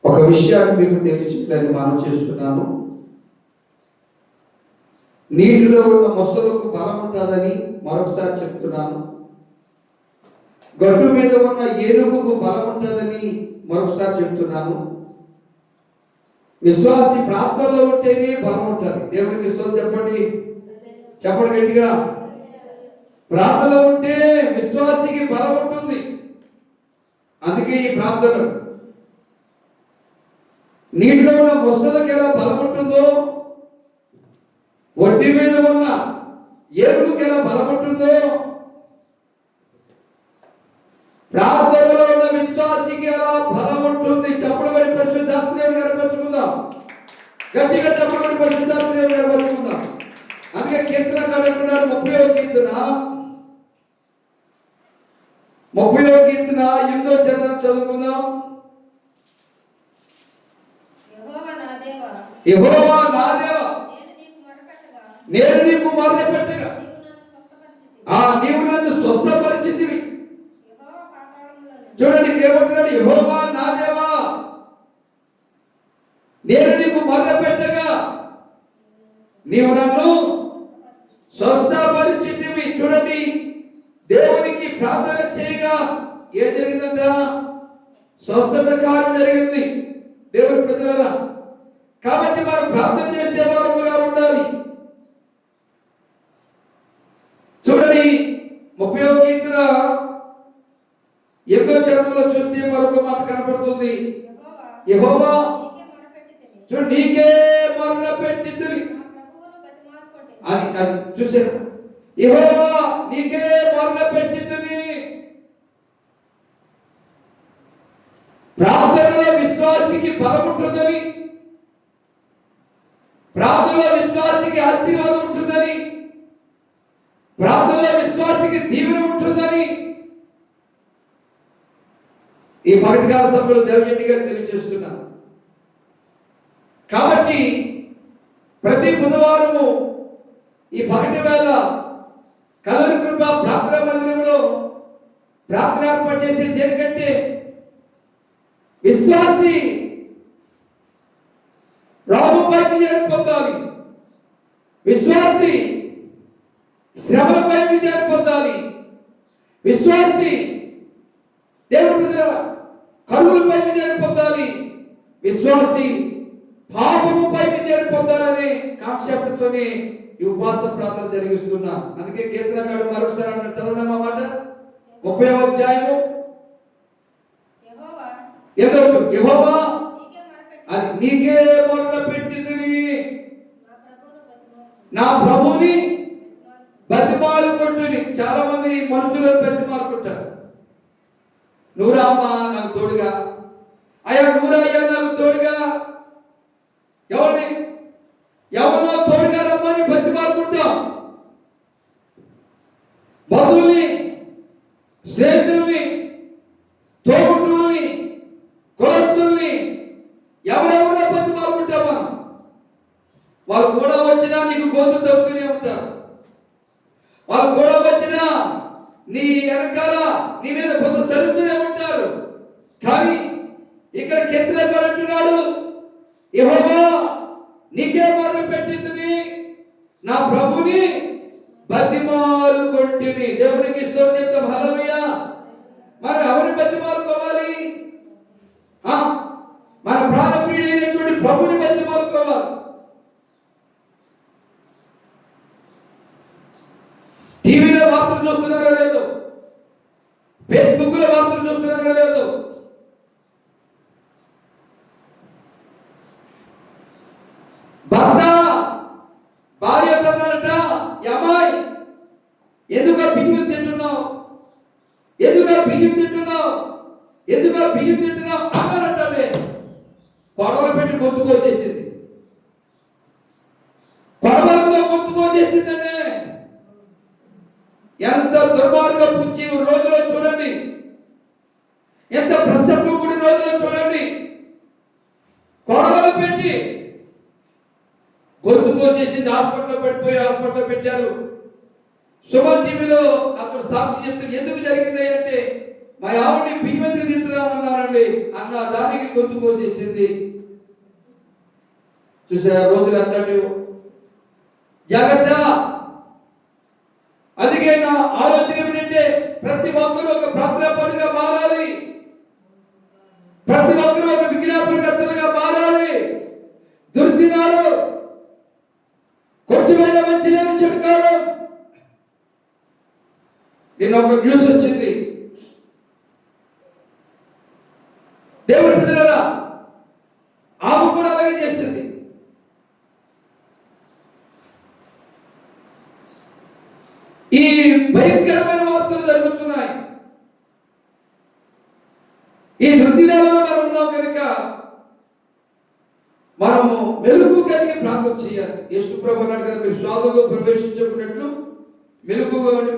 ఒక విషయాన్ని మీకు తెలిసిందని మనం చేస్తున్నాను. నీటిలో ఉన్న మొసలకు బలం ఉంటుందని మరొకసారి చెప్తున్నాను. గట్టు మీద ఉన్న ఏనుగుకు బలం ఉంటుందని మరొకసారి చెప్తున్నాను. విశ్వాసి ప్రార్థనలో ఉంటేనే బలం ఉంటుంది. దేవునికి విశ్వాసం చెప్పండి, చెప్పండి గట్టిగా. ప్రార్థనలో ఉంటే విశ్వాసికి బలం ఉంటుంది. అందుకే ఈ ప్రార్థన. నీటిలో ఉన్న మొసలకు ఎలా బలం ఉంటుందో, ఒడ్డు మీద ఉన్న ఏనుగుకి ఎలా బలం ఉంటుందో, ప్రార్థనలో ఉన్న విశ్వాసికి ఎలా బలం ఉంటుంది. చెప్పడం పరిశుద్ధాత్మ దేవుని కనపరుచుకుందాం. గట్టిగా చెప్పడం పరిశుద్ధాత్మ దేవుని కనపరుచుకుందాం. అందుకే కీర్తనకారుడు అంటున్నాడు, 30వ కీర్తన 8వ చరణం చదువుకుందాం. యెహోవా నా దేవా, నేను నీకు మొరపెట్టగా నీవు నన్ను స్వస్థపరిచితివి. చూడండి ఏమంటున్నాడు, యెహోవా నా దేవా, నేను నీకు మొరపెట్టగా నీవు నన్ను స్వస్థపరిచితివి. చూడండి, దేవునికి ప్రార్థన చేయగా ఏం జరిగిందంట? స్వస్థత కార్యం జరిగింది. దేవుని ప్రజలారా, కాబట్టి మనం ప్రార్థన చేసే వారముగా ఉండాలి. చూడండి 30వ కీర్తన 8వ చరణంలో చూస్తే మరొక మాట కనపడుతుంది. యెహోవా, చూడు, నీకే మొరపెట్టితిని. అది చూసారా? యెహోవా, నీకే మొరపెట్టితిని. ప్రార్థనలో విశ్వాసికి బలం ఉంటుందని, ప్రార్థనలో విశ్వాసికి ఆశీర్వాదం ఉంటుందని, ప్రార్థనలో విశ్వాసికి దీవెన ఉంటుందని ఈ పగటికాల సభలో దేవజండి గారు తెలియజేస్తున్నారు. కాబట్టి ప్రతి బుధవారము ఈ పగటి వేళ కలరి కృప ప్రార్థనా మందిరంలో ప్రార్థన ఏర్పాటు చేసి దేనికంటే విశ్వాసి రాముపై విజయం పొందాలి, విశ్వాసి శ్రమలపై విజయం పొందాలి, విశ్వాసి దేవుడి కరువులపై విజయం పొందాలి, విశ్వాసి పాపముపై విజయం పొందాలనే కాన్సెప్ట్తోనే ఈ ఉపవాస ప్రార్థన జరిగిస్తున్నా. అందుకే కీర్తనకారుడు మరొకసారి అన్నాడు, చదవండి మాట 30వ అధ్యాయము. యెహోవా, అది నీకే మొరపెట్టితిని, నా ప్రభువుని బతిమాలుకుంటుని. చాలా మంది మనుషులను బతిమాలుకుంటారు. నువ్వు రామా నాకు తోడుగా, అయ్యా నువ్వురయ్యా నాకు తోడుగా, ఎవరినో తోడుగా రమ్మని బతిమాలుకుంటాం. బంధువుల్ని, స్నేహితుల్ని, తోబుట్టుల్ని, కులస్తుల్ని ఎవరెవరో బతిమాలుకుంటాం మనం. వాళ్ళు కూడా వచ్చినా నీకు గోతులు తవ్వుతూనే ఉంటారు. వాళ్ళు కూడా వచ్చినా నీ వెనకాల నీ మీద కొంత చదువుతూనే ఉంటారు. కానీ ఇక్కడ కీర్తనకారుడు అంటున్నాడు, యెహోవా, నీకే మొరపెట్టితిని, నా ప్రభుని బతిమాలుకొంటిని. దేవునికి స్తోత్రం చెప్తాం. హల్లెలూయా. మరి ఎవరిని బతిమాలుకోవాలి? మన ప్రాణప్రియుడైనటువంటి ప్రభుని బతిమాలుకోవాలి. టీవీలో వార్తలు చూస్తున్నారో లేదో, ఫేస్బుక్ లో వార్తలు చూస్తున్నారో లేదో, భర్త భార్య తన్నాడట, అమ్మాయి ఎందుకు బియ్యం తింటున్నావు, ఎందుకు బియ్యం తింటున్నావు, ఎందుకు బియ్యం తింటున్నావు అన్నారంటే కొడవలు పెట్టి గొంతు కోసేసింది. కొడవలతో గొంతు కోసేసిందంటే ఎంత దుర్మార్గపు రోజులో చూడండి, ఎంత ప్రసంగుడి రోజులో చూడండి. కొడవలు పెట్టి గొంతు కోసేసింది. హాస్పిటల్లో పెట్టారు. సుమన్ టీవీలో అతను సాక్షి చెప్తూ ఎందుకు జరిగింది అంటే, మా ఆవిడని బియ్యం ఎందుకు తింటున్నామన్నారు ఉన్నానండి అన్న దానికి గొంతు కోసేసింది. చూసారా రోజులు అట్లాంటి జాగ్రత్త. అందుకే నా ఆలోచన ఏమిటంటే ప్రతి ఒక్కరూ ఒక ప్రార్థనాపరుగా మారాలి, ప్రతి ఒక్కరూ ఒక విజ్ఞాపనకర్తలుగా మారాలి. దుర్దినాలు కొంచెమైనా మంచిదేమి చెప్పుకోవాలి. నిన్న ఒక న్యూస్ వచ్చింది, దేవుడి ప్రజలారా ఆమె కూడా అలాగే చేసింది. ఈ భయంకరమైన వార్తలు జరుగుతున్నాయి. ఈ దుర్దినాలలో మనం ఉన్నాం కనుక మనము మెలుగు కలిగి ప్రార్థన చేయాలి. యేసు ప్రభువు అన్నాడు కదా, మీరు స్వాగతంలో ప్రవేశించుకున్నట్లు మెలుగుగా ఉండి